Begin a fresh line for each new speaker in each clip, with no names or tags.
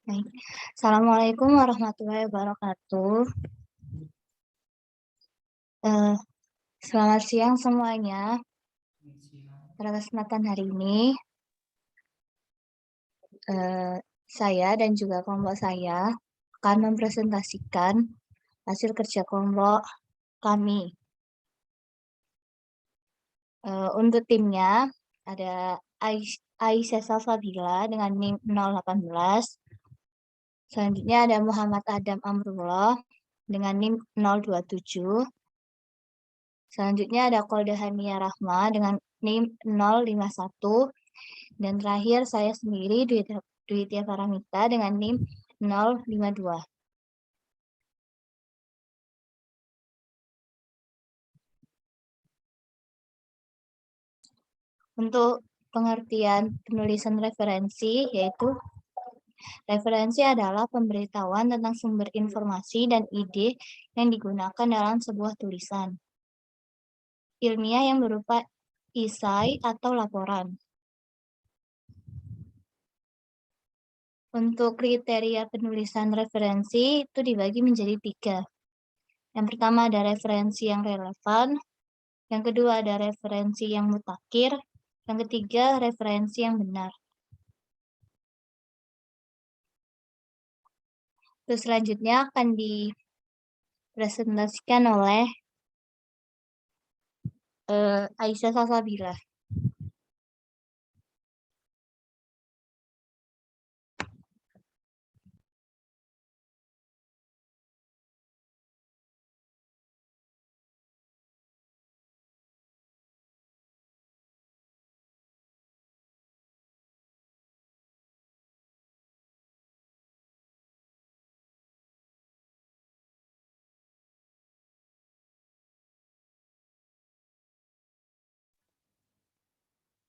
Baik. Assalamualaikum warahmatullahi wabarakatuh. Eh, Selamat siang semuanya. Pada kesempatan hari ini, eh, saya dan juga kelompok saya akan mempresentasikan hasil kerja kelompok kami. Untuk timnya ada Aisyah Salsabila dengan NIM 018. Selanjutnya ada Muhammad Adam Amrullah dengan NIM 027. Selanjutnya ada Kolda Hania Rahma dengan NIM 051. Dan terakhir saya sendiri, Dwitya Paramita dengan NIM 052. Untuk pengertian penulisan referensi, yaitu referensi adalah pemberitahuan tentang sumber informasi dan ide yang digunakan dalam sebuah tulisan ilmiah yang berupa esai atau laporan. Untuk kriteria penulisan referensi itu dibagi menjadi 3. Yang pertama ada referensi yang relevan, yang kedua ada referensi yang mutakhir, yang ketiga referensi yang benar. Terus selanjutnya akan dipresentasikan oleh Aisyah Salsabila.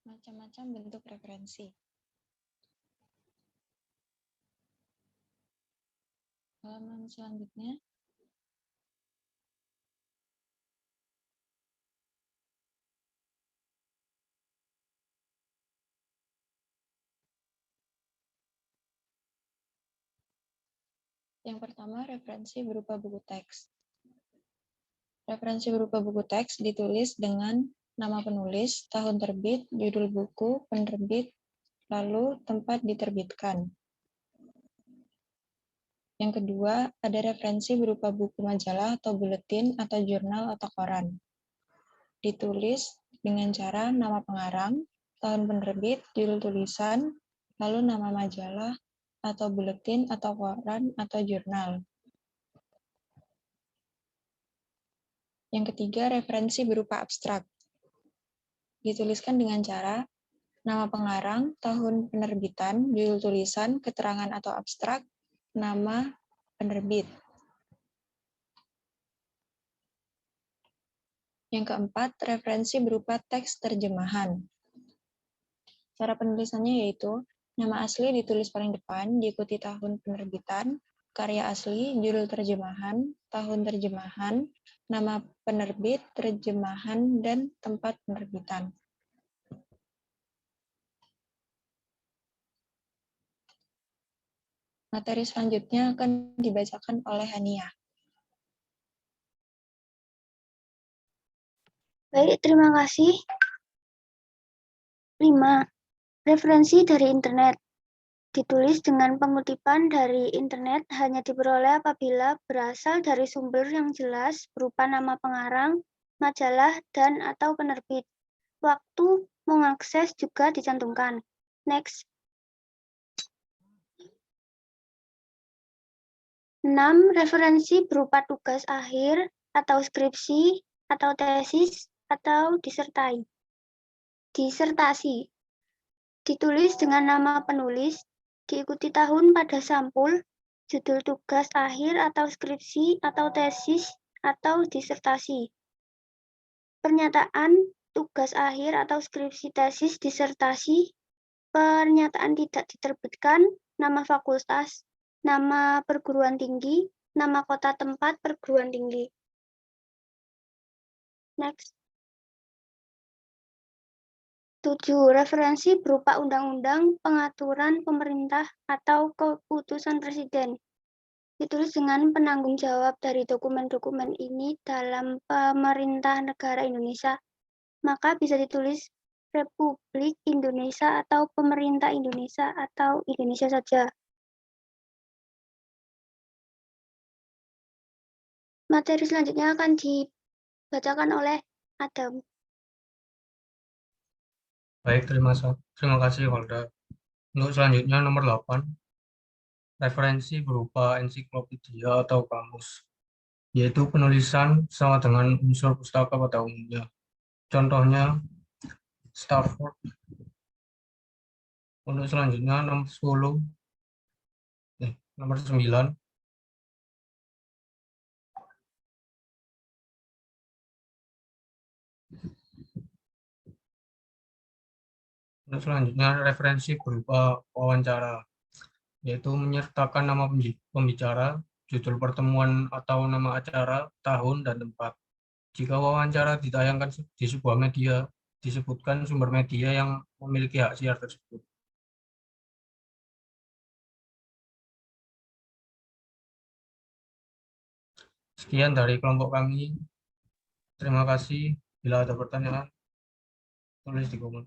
Macam-macam bentuk referensi. Halaman selanjutnya. Yang pertama, referensi berupa buku teks. Referensi berupa buku teks ditulis dengan nama penulis, tahun terbit, judul buku, penerbit, lalu tempat diterbitkan. Yang kedua, ada referensi berupa buku majalah atau buletin atau jurnal atau koran. Ditulis dengan cara nama pengarang, tahun penerbit, judul tulisan, lalu nama majalah atau buletin atau koran atau jurnal. Yang ketiga, referensi berupa abstrak. Dituliskan dengan cara nama pengarang, tahun penerbitan, judul tulisan, keterangan atau abstrak, nama penerbit. Yang keempat, referensi berupa teks terjemahan. Cara penulisannya yaitu nama asli ditulis paling depan, diikuti tahun penerbitan, karya asli, judul terjemahan, tahun terjemahan, nama penerbit, terjemahan, dan tempat penerbitan. Materi selanjutnya akan dibacakan oleh Hania.
Baik, terima kasih. 5. Referensi dari internet. Ditulis dengan pengutipan dari internet hanya diperoleh apabila berasal dari sumber yang jelas berupa nama pengarang, majalah, dan atau penerbit. Waktu mengakses juga dicantumkan. Next. 6. Referensi berupa tugas akhir atau skripsi atau tesis atau disertasi. Ditulis dengan nama penulis, diikuti tahun pada sampul, judul tugas akhir atau skripsi atau tesis atau disertasi. Pernyataan tugas akhir atau skripsi tesis disertasi, pernyataan tidak diterbitkan, nama fakultas, nama perguruan tinggi, nama kota tempat perguruan tinggi. Next. 7. Referensi berupa undang-undang, pengaturan pemerintah, atau keputusan presiden. Ditulis dengan penanggung jawab dari dokumen-dokumen ini dalam pemerintah negara Indonesia, maka bisa ditulis Republik Indonesia atau Pemerintah Indonesia atau Indonesia saja. Materi selanjutnya akan dibacakan oleh Adam.
Baik, terima kasih Holda. Untuk selanjutnya nomor 8, referensi berupa ensiklopedia atau kamus, yaitu penulisan sama dengan unsur pustaka pada umumnya. Contohnya, Stafford. Untuk selanjutnya nomor 10, nomor 9, untuk selanjutnya referensi berupa wawancara, yaitu menyertakan nama pembicara, judul pertemuan atau nama acara, tahun, dan tempat. Jika wawancara ditayangkan di sebuah media, disebutkan sumber media yang memiliki hak siar tersebut. Sekian dari kelompok kami. Terima kasih. Bila ada pertanyaan, tulis di komen.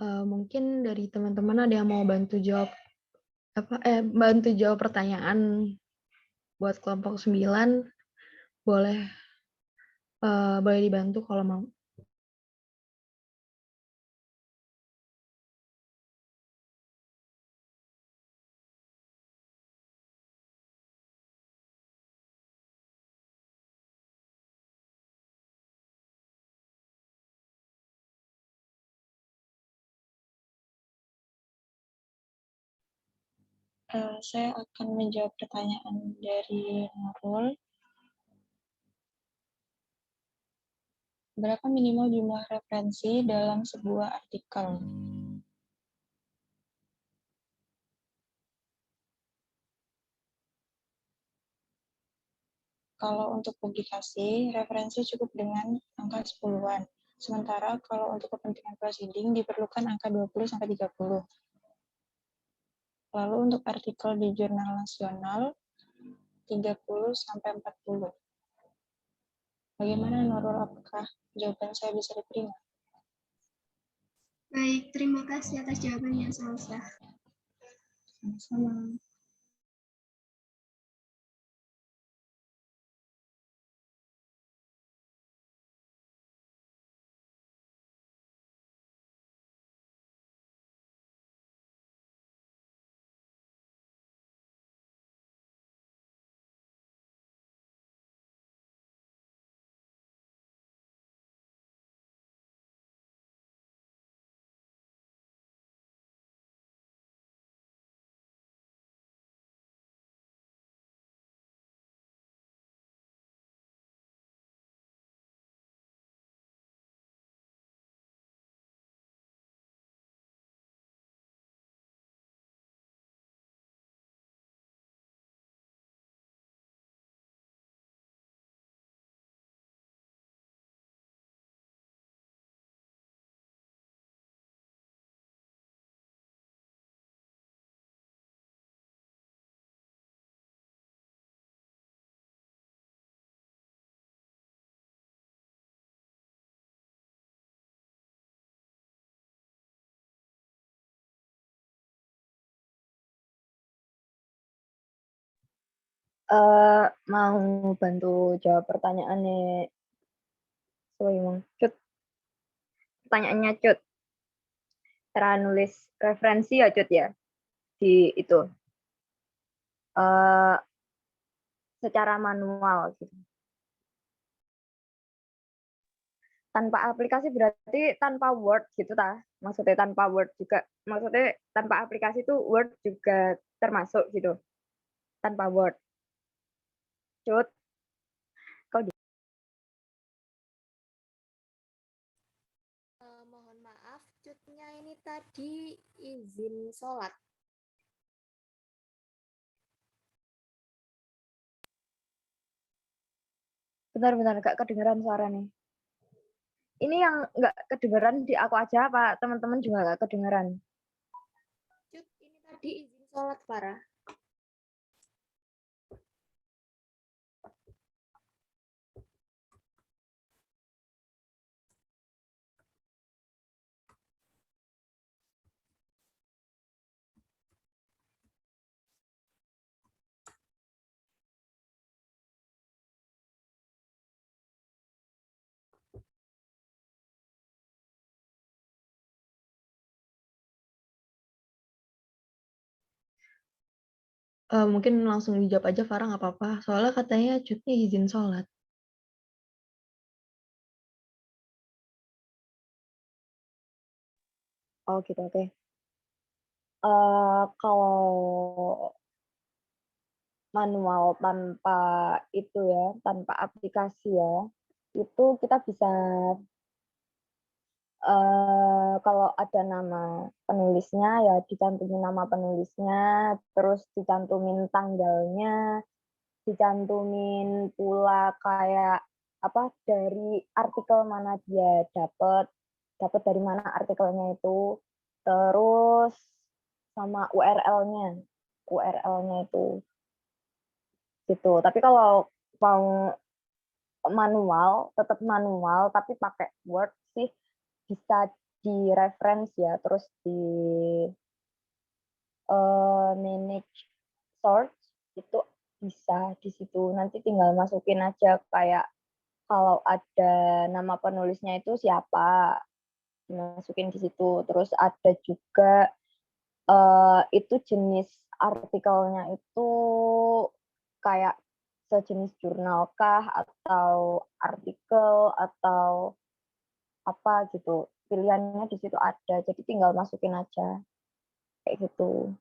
Mungkin dari teman-teman ada yang mau bantu jawab bantu jawab pertanyaan buat kelompok 9, boleh boleh dibantu kalau mau. Saya akan menjawab pertanyaan dari Nurul. Berapa minimal jumlah referensi dalam sebuah artikel? Kalau untuk publikasi, referensi cukup dengan angka 10-an. Sementara kalau untuk kepentingan proceeding diperlukan angka 20-30. Lalu untuk artikel di jurnal nasional 30-40. Bagaimana Nurul, apakah jawaban saya bisa diterima?
Baik, terima kasih atas jawabannya, Salsa.
Sama-sama.
Mau bantu jawab pertanyaannya Soimong. Cut, pertanyaannya Cut. Cara nulis referensi ya Cut ya di itu secara manual gitu. Tanpa aplikasi berarti tanpa Word gitu ta? Maksudnya tanpa Word juga. Maksudnya tanpa aplikasi itu Word juga termasuk gitu. Tanpa Word. Cut. Kau
Mohon maaf, cutnya ini tadi izin sholat.
Bentar, nggak kedengeran suara nih. Ini yang nggak kedengeran di aku aja, Pak. Teman-teman juga nggak kedengeran.
Cut, ini tadi izin sholat, Farah.
Mungkin langsung dijawab aja Farah, nggak apa-apa. Soalnya katanya cutnya izin sholat.
Oh gitu, oke. Kalau manual tanpa itu ya, tanpa aplikasi ya, itu kita bisa kalau ada nama penulisnya ya dicantumin nama penulisnya, terus dicantumin tanggalnya, dicantumin pula kayak apa dari artikel mana dia dapat dari mana artikelnya itu, terus sama URL-nya itu gitu. Tapi kalau mau manual, tetap manual tapi pakai Word sih bisa di reference ya, terus di manage source itu bisa di situ. Nanti tinggal masukin aja kayak kalau ada nama penulisnya itu siapa, dimasukin di situ. Terus ada juga itu jenis artikelnya itu kayak sejenis jurnal kah atau artikel atau apa gitu. Pilihannya di situ ada, jadi tinggal masukin aja kayak gitu.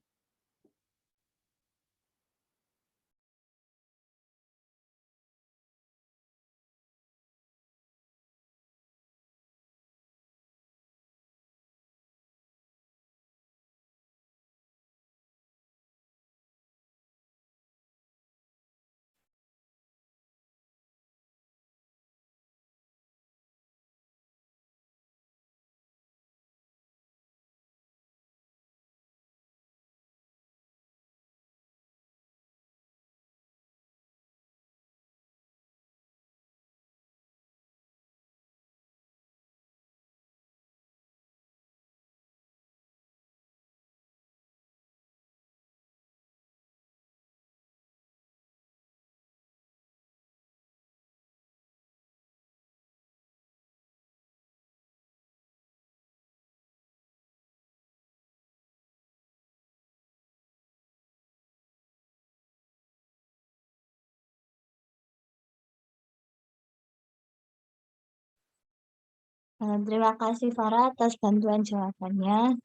Terima kasih Farah atas bantuan jawabannya.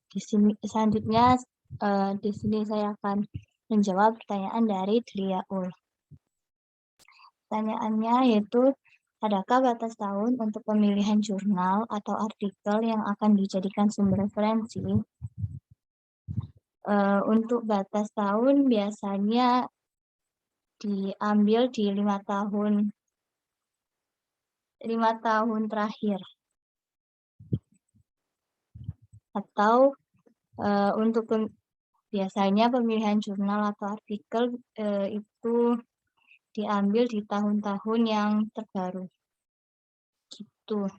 Selanjutnya di sini saya akan menjawab pertanyaan dari Driaul. Pertanyaannya yaitu, adakah batas tahun untuk pemilihan jurnal atau artikel yang akan dijadikan sumber referensi? Untuk batas tahun biasanya diambil di 5 tahun terakhir. Atau untuk biasanya pemilihan jurnal atau artikel itu diambil di tahun-tahun yang terbaru. Gitu.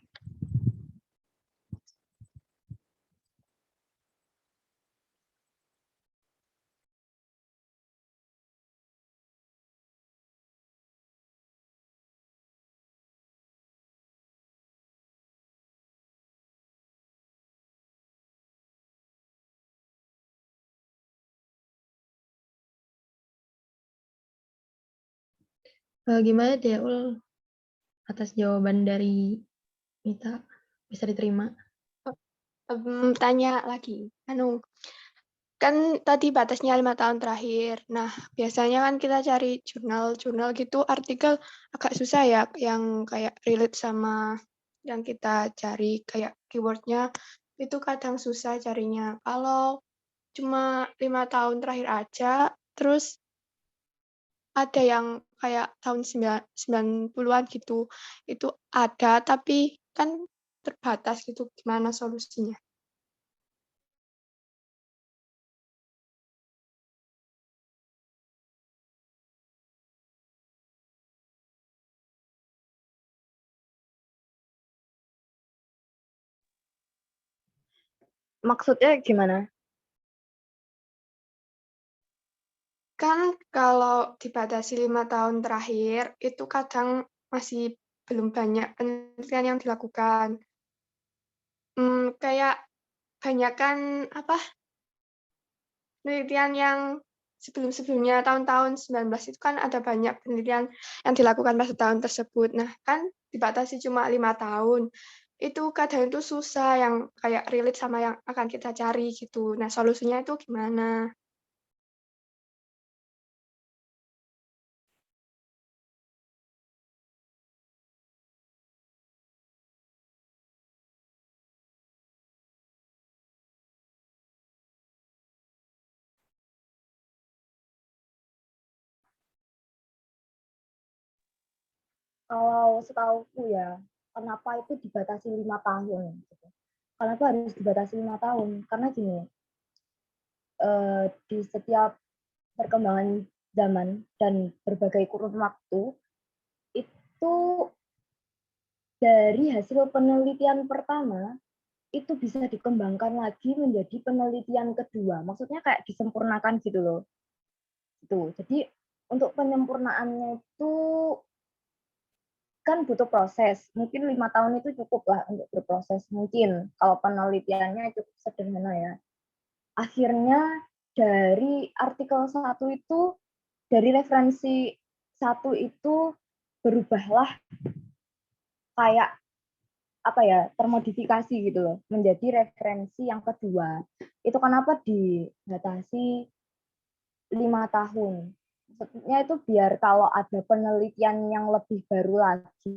Gimana deh, Ul, atas jawaban dari Mita? Bisa diterima?
Tanya lagi, kan tadi batasnya 5 tahun terakhir. Nah, biasanya kan kita cari jurnal gitu, artikel agak susah ya, yang kayak relate sama yang kita cari, kayak keywordnya itu kadang susah carinya. Kalau cuma 5 tahun terakhir aja, terus ada yang kayak tahun 90-an gitu, itu ada, tapi kan terbatas gitu, gimana solusinya?
Maksudnya gimana?
Kan kalau dibatasi 5 tahun terakhir, itu kadang masih belum banyak penelitian yang dilakukan. Kayak banyakan penelitian yang sebelum-sebelumnya tahun-tahun 19 itu kan ada banyak penelitian yang dilakukan pada tahun tersebut. Nah, kan dibatasi cuma 5 tahun. Itu kadang itu susah yang kayak relate sama yang akan kita cari gitu. Nah, solusinya itu gimana?
Kalau setauku ya, kenapa itu dibatasi 5 tahun? Gitu. Kenapa harus dibatasi 5 tahun? Karena gini, di setiap perkembangan zaman dan berbagai kurun waktu, itu dari hasil penelitian pertama, itu bisa dikembangkan lagi menjadi penelitian kedua. Maksudnya kayak disempurnakan gitu loh. Gitu. Jadi untuk penyempurnaannya itu kan butuh proses. Mungkin 5 tahun itu cukup lah untuk berproses. Mungkin kalau penelitiannya cukup sederhana ya. Akhirnya dari artikel 1 itu, dari referensi 1 itu berubahlah kayak apa ya, termodifikasi gitu loh, menjadi referensi yang kedua. Itu kenapa dibatasi 5 tahun. Maksudnya itu biar kalau ada penelitian yang lebih baru lagi,